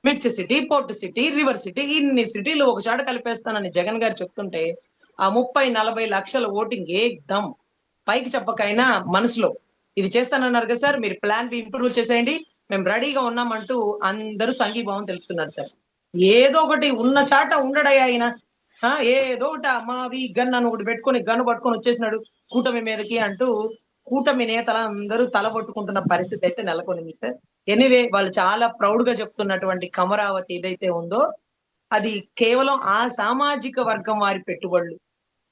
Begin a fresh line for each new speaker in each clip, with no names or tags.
మిర్చి city, port city, river city, ఇన్ని సిటీలు ఒక చోట కలిపేస్తానని జగన్ గారు చెప్తుంటే ఆ 30-40 లక్షల ఓటింగ్ ఏకదం పైకి చెప్పకైనా మనసులో ఇది చేస్తానన్నారు కదా సార్, మీరు ప్లాన్ బి ఇంప్రూవ్ చేసేయండి, మేము రెడీగా ఉన్నామంటూ అందరూ సంఘీభావం తెలుపుతున్నారు సార్. ఏదో ఒకటి ఉన్న చాట ఉండడయ్యా ఆయన. ఏదో ఒకటి మావి గన్ అని ఒకటి పెట్టుకొని గన్ను పట్టుకొని వచ్చేసినాడు కూటమి మీదకి అంటూ కూటమి నేతలు అందరూ తలబొట్టుకుంటున్న పరిస్థితి అయితే నెలకొనింది సార్. ఎనీవే వాళ్ళు చాలా ప్రౌడ్ గా చెప్తున్నటువంటి కమరావతి ఏదైతే ఉందో అది కేవలం ఆ సామాజిక వర్గం వారి పెట్టుబడులు.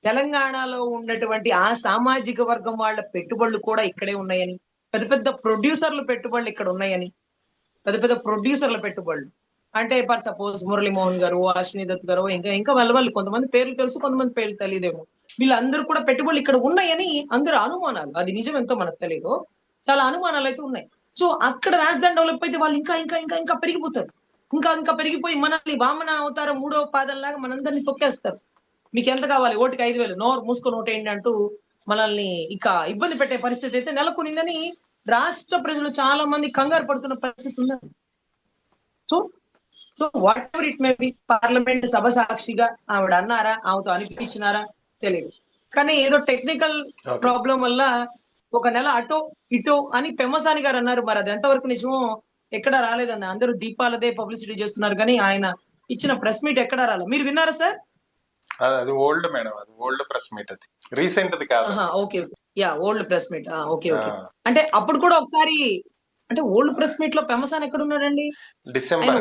తెలంగాణలో ఉన్నటువంటి ఆ సామాజిక వర్గం వాళ్ళ పెట్టుబడులు కూడా ఇక్కడే ఉన్నాయని, పెద్ద పెద్ద ప్రొడ్యూసర్ల పెట్టుబడులు ఇక్కడ ఉన్నాయని, పెద్ద పెద్ద ప్రొడ్యూసర్ల పెట్టుబడులు అంటే ఫర్ సపోజ్ మురళీమోహన్ గారు, అశ్విని దత్ గారు, ఇంకా ఇంకా వాళ్ళు కొంతమంది పేర్లు తెలుసు, కొంతమంది పేర్లు తెలియదేమో. వీళ్ళందరూ కూడా పెట్టుబడులు ఇక్కడ ఉన్నాయని అందరూ అనుమానాలు. అది నిజం ఎంతో మనకు తెలియదు. చాలా అనుమానాలు అయితే ఉన్నాయి. సో అక్కడ రాజధాని డెవలప్ అయితే వాళ్ళు ఇంకా ఇంకా ఇంకా ఇంకా పెరిగిపోతారు. ఇంకా ఇంకా పెరిగిపోయి మనల్ని వామన అవతారం 3వ పాదంలాగా మనందరినీ తొక్కేస్తారు. మీకు ఎంత కావాలి? ఓటుకి 5,000, నోరు మూసుకొని ఓటేయండి అంటూ మనల్ని ఇక ఇబ్బంది పెట్టే పరిస్థితి అయితే నెలకొనిందని రాష్ట్ర ప్రజలు చాలా మంది కంగారు పడుతున్న పరిస్థితి ఉన్నారు. So so what ever it may be, parliament సభ సాక్షిగా ఆవిడ అన్నారా, ఆమెతో అనిపించినారా తెలియదు. కానీ ఏదో టెక్నికల్ ప్రాబ్లం వల్ల ఒక నెల అటో ఇటో అని పెమ్మసాని గారు అన్నారు. మరి అది ఎంతవరకు నిజమో ఎక్కడా రాలేదన్న. అందరూ దీపాలదే పబ్లిసిటీ చేస్తున్నారు కానీ ఆయన ఇచ్చిన ప్రెస్ మీట్ ఎక్కడా రాలేదు. మీరు విన్నారా సార్?
అది ఓల్డ్ మేడం, అది ఓల్డ్ ప్రెస్ మీట్, అది రీసెంట్ ది కాదు.
Okay, yeah old press meet. Okay okay. అంటే అప్పుడు కూడా ఒకసారి అంటే ఓల్డ్ ప్రెస్ మీట్ లో పెమ్మసాని ఎక్కడ ఉన్నాడండి?
డిసెంబర్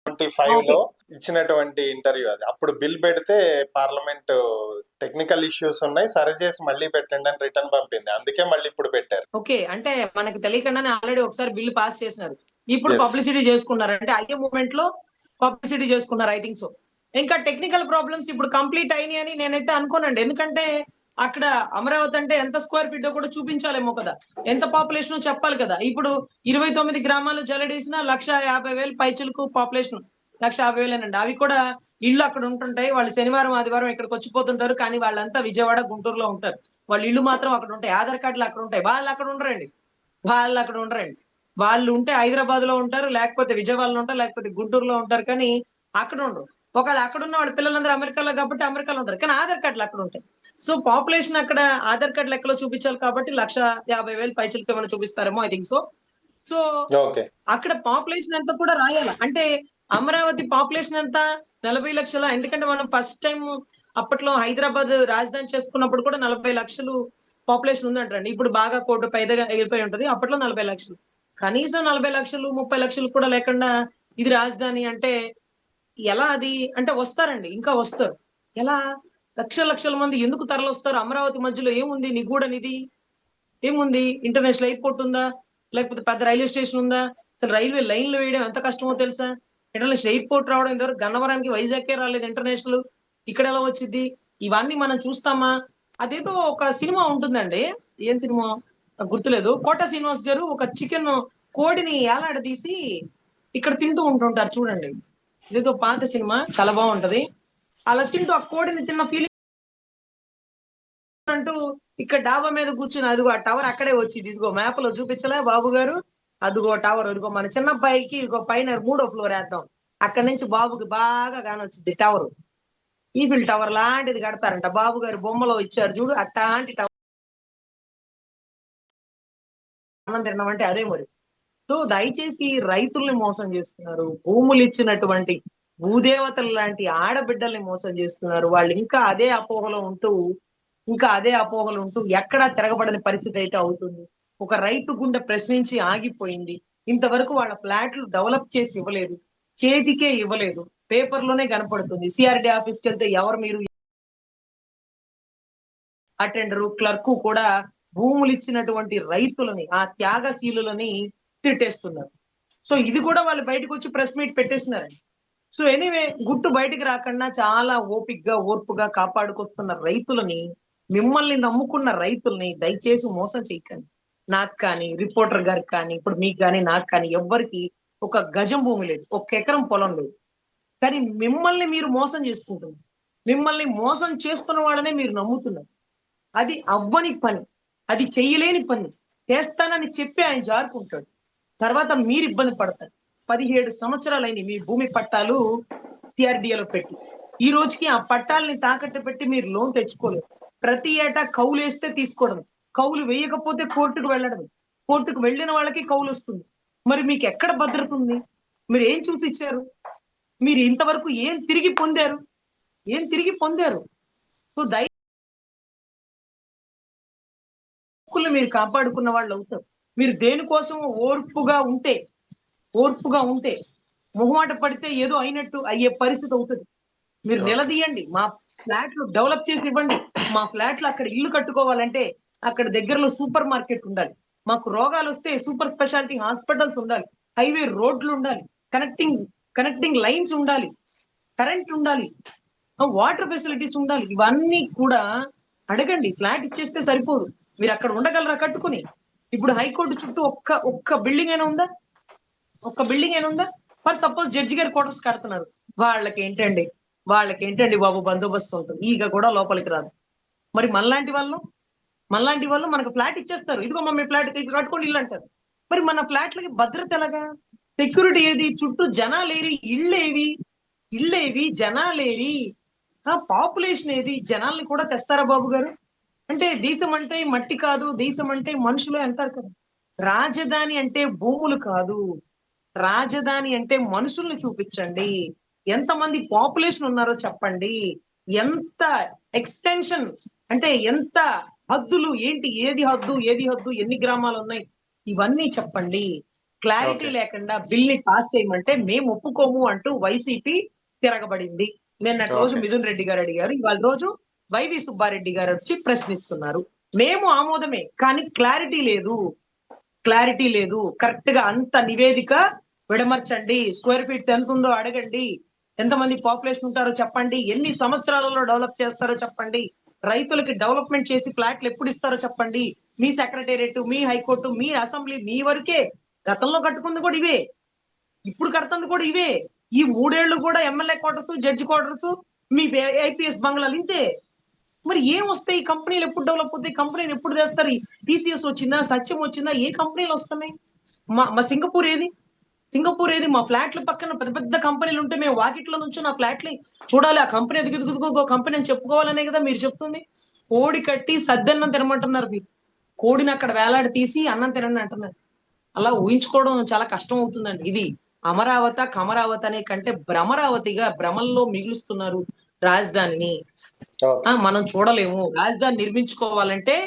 25 లో ఇచ్చినటువంటి ఇంటర్వ్యూ అది. అప్పుడు బిల్ పెడితే పార్లమెంట్ టెక్నికల్ ఇష్యూస్ ఉన్నాయి, సరి చేసి మళ్ళీ పెట్టండి అని రిటర్న్ పంపింది. అందుకే మళ్ళీ ఇప్పుడు పెట్టారు.
ఓకే, అంటే మనకి తెలియకుండానే ఆల్రెడీ ఒకసారి బిల్ పాస్ చేసినారు. ఇప్పుడు పబ్లిసిటీ చేసుకున్నారు. అంటే అయ్యే మూమెంట్ లో పబ్లిసిటీ చేసుకున్నారు, ఐ థింక్ సో. ఇంకా టెక్నికల్ ప్రాబ్లమ్స్ ఇప్పుడు కంప్లీట్ అయినాయి అని నేనైతే అనుకోనండి. ఎందుకంటే అక్కడ అమరావతి అంటే ఎంత స్క్వేర్ ఫీట్ కూడా చూపించాలేమో కదా, ఎంత పాపులేషన్ చెప్పాలి కదా. ఇప్పుడు 29 గ్రామాలు జలడేసిన 1,50,000 పైచులకు పాపులేషన్ 1,50,000 అవి కూడా ఇల్లు అక్కడ ఉంటుంటాయి. వాళ్ళు శనివారం ఆదివారం ఇక్కడికి వచ్చిపోతుంటారు. కానీ వాళ్ళంతా విజయవాడ గుంటూరులో ఉంటారు. వాళ్ళ ఇల్లు మాత్రం అక్కడ ఉంటాయి, ఆధార్ కార్డులు అక్కడ ఉంటాయి. వాళ్ళు అక్కడ ఉండరండి. వాళ్ళు ఉంటే హైదరాబాద్ లో ఉంటారు, లేకపోతే విజయవాడలో ఉంటారు, లేకపోతే గుంటూరులో ఉంటారు. కానీ అక్కడ ఉండరు. ఒకవేళ అక్కడ ఉన్న వాళ్ళ పిల్లలందరూ అమెరికాలో కాబట్టి అమెరికాలో ఉంటారు, కానీ ఆధార్ కార్డులు అక్కడ ఉంటాయి. సో పాపులేషన్ అక్కడ ఆధార్ కార్డు లెక్కలో చూపించాలి కాబట్టి 1,50,000 పైచులకి ఏమైనా చూపిస్తారేమో, ఐ థింక్ సో. సో అక్కడ పాపులేషన్ ఎంత కూడా రాయాల. అంటే అమరావతి పాపులేషన్ ఎంత? 40 లక్షల. ఎందుకంటే మనం ఫస్ట్ టైం అప్పట్లో హైదరాబాద్ రాజధాని చేసుకున్నప్పుడు కూడా 40 లక్షలు పాపులేషన్ ఉందంటండి. ఇప్పుడు బాగా కోటి పైగా వెళ్ళిపోయి ఉంటది. అప్పట్లో 40 లక్షలు. కనీసం 40 లక్షలు 30 లక్షలు కూడా లేకుండా ఇది రాజధాని అంటే ఎలా? అది అంటే వస్తారండి, ఇంకా వస్తారు. ఎలా? లక్షల మంది ఎందుకు తరలొస్తారు? అమరావతి మధ్యలో ఏముంది? నిగూఢ నిధి ఏముంది? ఇంటర్నేషనల్ ఎయిర్పోర్ట్ ఉందా? లేకపోతే పెద్ద రైల్వే స్టేషన్ ఉందా? అసలు రైల్వే లైన్లు వేయడం ఎంత కష్టమో తెలుసా? ఇంటర్నేషనల్ ఎయిర్పోర్ట్ రావడం ఇంతవరకు గన్నవరానికి వైజాగ్కే రాలేదు ఇంటర్నేషనల్. ఇక్కడ ఎలా వచ్చింది? ఇవన్నీ మనం చూస్తామా? అదేదో ఒక సినిమా ఉంటుందండి, ఏం సినిమా గుర్తులేదు. కోట శ్రీనివాస్ గారు ఒక చికెన్ కోడిని ఏలాడదీసి ఇక్కడ తింటూ ఉంటుంటారు చూడండి. ఇదేదో పాత సినిమా, చాలా బాగుంటది. అలా తింటూ ఆ కోడిని తిన్న ఫీలింగ్ అంటూ ఇక్కడ డాబా మీద కూర్చుని అదిగో ఆ టవర్ అక్కడే వచ్చింది. ఇదిగో మ్యాప్ లో చూపించలే బాబు గారు, అదిగో టవర్. ఇదిగో మన చిన్న అబ్బాయికి ఇదిగో పైన 3వ ఫ్లోర్ వేద్దాం, అక్కడి నుంచి బాబుకి బాగా కానొచ్చింది టవర్. ఈఫిల్ టవర్ లాంటిది కడతారంట. బాబు గారు బొమ్మలో ఇచ్చారు చూడు, అట్లాంటి టవర్ అన్నం తినడం అంటే అదే మరి. సో దయచేసి రైతుల్ని మోసం చేస్తున్నారు, భూములు ఇచ్చినటువంటి భూదేవతలు లాంటి ఆడబిడ్డల్ని మోసం చేస్తున్నారు. వాళ్ళు ఇంకా అదే అపోహలో ఉంటూ ఎక్కడా తిరగబడని పరిస్థితి అయితే అవుతుంది. ఒక రైతు గుండె ప్రశ్నించి ఆగిపోయింది. ఇంతవరకు వాళ్ళ ఫ్లాట్లు డెవలప్ చేసి ఇవ్వలేదు, చేతికే ఇవ్వలేదు, పేపర్లోనే కనపడుతుంది. సిఆర్డి ఆఫీస్కి వెళ్తే ఎవరు మీరు అటెండరు క్లర్కు కూడా భూములు ఇచ్చినటువంటి రైతులని, ఆ త్యాగశీలులని తిట్టేస్తున్నారు. సో ఇది కూడా వాళ్ళు బయటకు వచ్చి ప్రెస్ మీట్ పెట్టేస్తున్నారండి. సో ఎనీవే, గుట్టు బయటికి రాకుండా చాలా ఓర్పుగా కాపాడుకొస్తున్న రైతులని, మిమ్మల్ని నమ్ముకున్న రైతుల్ని దయచేసి మోసం చేయకండి. నాకు కానీ, రిపోర్టర్ గారికి కానీ, ఇప్పుడు మీకు కానీ, నాకు కానీ ఎవ్వరికి ఒక గజం భూమి లేదు, 1 ఎకరం పొలం లేదు. కానీ మిమ్మల్ని మీరు మోసం చేసుకుంటున్నారు. మిమ్మల్ని మోసం చేస్తున్న వాళ్ళనే మీరు నమ్ముతున్నారు. అది అవ్వని పని, అది చెయ్యలేని పని. చేస్తానని చెప్పి ఆయన జారుకుంటాడు. తర్వాత మీరు ఇబ్బంది పడతారు. 17 సంవత్సరాలైంది మీ భూమి పట్టాలు సిఆర్డిఏలో పెట్టి. ఈ రోజుకి ఆ పట్టాలని తాకట్టు పెట్టి మీరు లోన్ తెచ్చుకోలేరు. ప్రతి ఏటా కౌలు వేస్తే తీసుకోవడం, కౌలు వేయకపోతే కోర్టుకు వెళ్ళడం, కోర్టుకు వెళ్ళిన వాళ్ళకి కౌలు వస్తుంది. మరి మీకు ఎక్కడ భద్రత ఉంది? మీరు ఏం చూసి ఇచ్చారు? మీరు ఇంతవరకు ఏం తిరిగి పొందారు? ఏం తిరిగి పొందారు? సో హక్కులు మీరు కాపాడుకున్న వాళ్ళు అవుతారు. మీరు దేనికోసం ఓర్పుగా ఉంటే మొహమాట పడితే ఏదో అయినట్టు అయ్యే పరిస్థితి అవుతుంది. మీరు నిలదీయండి, మా ఫ్లాట్లు డెవలప్ చేసి ఇవ్వండి. మా ఫ్లాట్లు అక్కడ ఇల్లు కట్టుకోవాలంటే అక్కడ దగ్గరలో సూపర్ మార్కెట్ ఉండాలి. మాకు రోగాలు వస్తే సూపర్ స్పెషాలిటీ హాస్పిటల్స్ ఉండాలి. హైవే రోడ్లు ఉండాలి. కనెక్టింగ్ లైన్స్ ఉండాలి. కరెంట్ ఉండాలి. వాటర్ ఫెసిలిటీస్ ఉండాలి. ఇవన్నీ కూడా అడగండి. ఫ్లాట్ ఇచ్చేస్తే సరిపోదు. మీరు అక్కడ ఉండగలరా కట్టుకుని? ఇప్పుడు హైకోర్టు చుట్టూ ఒక్క బిల్డింగ్ అయినా ఉందా? ఒక్క బిల్డింగ్ అయినా ఉందా? ఫర్ సపోజ్ జడ్జి గారి క్వార్టర్స్ కడుతున్నారు. వాళ్ళకేంటండి బాబు బందోబస్తు ఉంటుంది. ఈగ కూడా లోపలికి రాదు. మరి మనలాంటి వాళ్ళు మనకు ఫ్లాట్ ఇచ్చేస్తారు. ఇదిగో మమ్మీ ఫ్లాట్ కట్టుకోండి ఇల్లు అంటారు. మరి మన ఫ్లాట్లకి భద్రత ఎలాగా? సెక్యూరిటీ ఏది? చుట్టూ జనాలేరి, ఇళ్ళేవి జనాలేరి, పాపులేషన్ ఏది? జనాల్ని కూడా తెస్తారా బాబు గారు? అంటే దేశం అంటే మట్టి కాదు, దేశం అంటే మనుషులు అంటారు కదా. రాజధాని అంటే భూములు కాదు, రాజధాని అంటే మనుషుల్ని చూపించండి. ఎంతమంది పాపులేషన్ ఉన్నారో చెప్పండి. ఎంత ఎక్స్టెన్షన్ అంటే ఎంత హద్దులు ఏంటి, ఏది హద్దు, ఎన్ని గ్రామాలు ఉన్నాయి, ఇవన్నీ చెప్పండి. క్లారిటీ లేకుండా బిల్ ని పాస్ చేయమంటే మేము ఒప్పుకోము అంటూ వైసీపీ తిరగబడింది. నిన్నటి రోజు మిథున్ రెడ్డి గారు అడిగారు, ఇవాళ రోజు వైవి సుబ్బారెడ్డి గారు వచ్చి ప్రశ్నిస్తున్నారు. మేము ఆమోదమే, కానీ క్లారిటీ లేదు. కరెక్ట్ గా అంత నివేదిక విడమర్చండి. స్క్వేర్ ఫీట్ ఎంత ఉందో అడగండి. ఎంతమంది పాపులేషన్ ఉంటారో చెప్పండి. ఎన్ని సంవత్సరాలలో డెవలప్ చేస్తారో చెప్పండి. రైతులకి డెవలప్మెంట్ చేసి ఫ్లాట్లు ఎప్పుడు ఇస్తారో చెప్పండి. మీ సెక్రటేరియట్, మీ హైకోర్టు, మీ అసెంబ్లీ, మీ వరకే. గతంలో కట్టుకుంది కూడా ఇవే, ఇప్పుడు కడుతుంది కూడా ఇవే. ఈ 3 ఏళ్లు కూడా ఎమ్మెల్యే క్వార్టర్స్, జడ్జి క్వార్టర్స్, మీ ఐపీఎస్ బంగ్లాలు ఇంతే. మరి ఏం వస్తాయి? కంపెనీలు ఎప్పుడు డెవలప్ అవుతాయి? కంపెనీలు ఎప్పుడు చేస్తారు? టీసీఎస్ వచ్చిందా, సత్యం వచ్చిందా? ఏ కంపెనీలు వస్తున్నాయి? మా సింగపూర్ ఏది? మా ఫ్లాట్ల పక్కన పెద్ద పెద్ద కంపెనీలు ఉంటే మేము వాకిట్లో నుంచి నా ఫ్లాట్ని చూడాలి, ఆ కంపెనీ ఎదుగుదుగుదుగో కంపెనీ అని చెప్పుకోవాలనే కదా మీరు చెప్తుంది. కోడి కట్టి సద్దన్నం తినమంటున్నారు మీరు. కోడిని అక్కడ వేలాడి తీసి అన్నం తినండి అంటున్నారు. అలా ఊహించుకోవడం చాలా కష్టం అవుతుందండి. ఇది కమరావతి అనే కంటే భ్రమరావతిగా భ్రమల్లో మిగులుస్తున్నారు రాజధానిని. మనం చూడలేము. రాజధాని నిర్మించుకోవాలంటే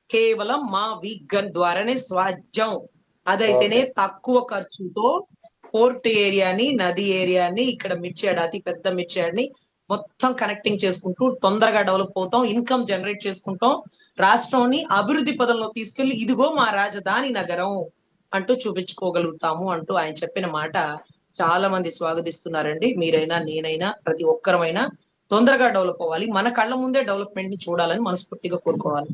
కేవలం మా వీగన్ ద్వారానే స్వాధ్యం. అదైతేనే తక్కువ ఖర్చుతో పోర్ట్ ఏరియాని, నది ఏరియాని, ఇక్కడ మిర్చియాడ్, అతి పెద్ద మిర్చియాడ్ని మొత్తం కనెక్టింగ్ చేసుకుంటూ తొందరగా డెవలప్ అవుతాం, ఇన్కమ్ జనరేట్ చేసుకుంటాం, రాష్ట్రాన్ని అభివృద్ధి పదంలో తీసుకెళ్లి ఇదిగో మా రాజధాని నగరం అంటూ చూపించుకోగలుగుతాము అంటూ ఆయన చెప్పిన మాట చాలా మంది స్వాగతిస్తున్నారండి. మీరైనా, నేనైనా, ప్రతి ఒక్కరమైనా తొందరగా డెవలప్ అవ్వాలి. మన కళ్ళ ముందే డెవలప్మెంట్ ని చూడాలని మనస్ఫూర్తిగా కోరుకోవాలి.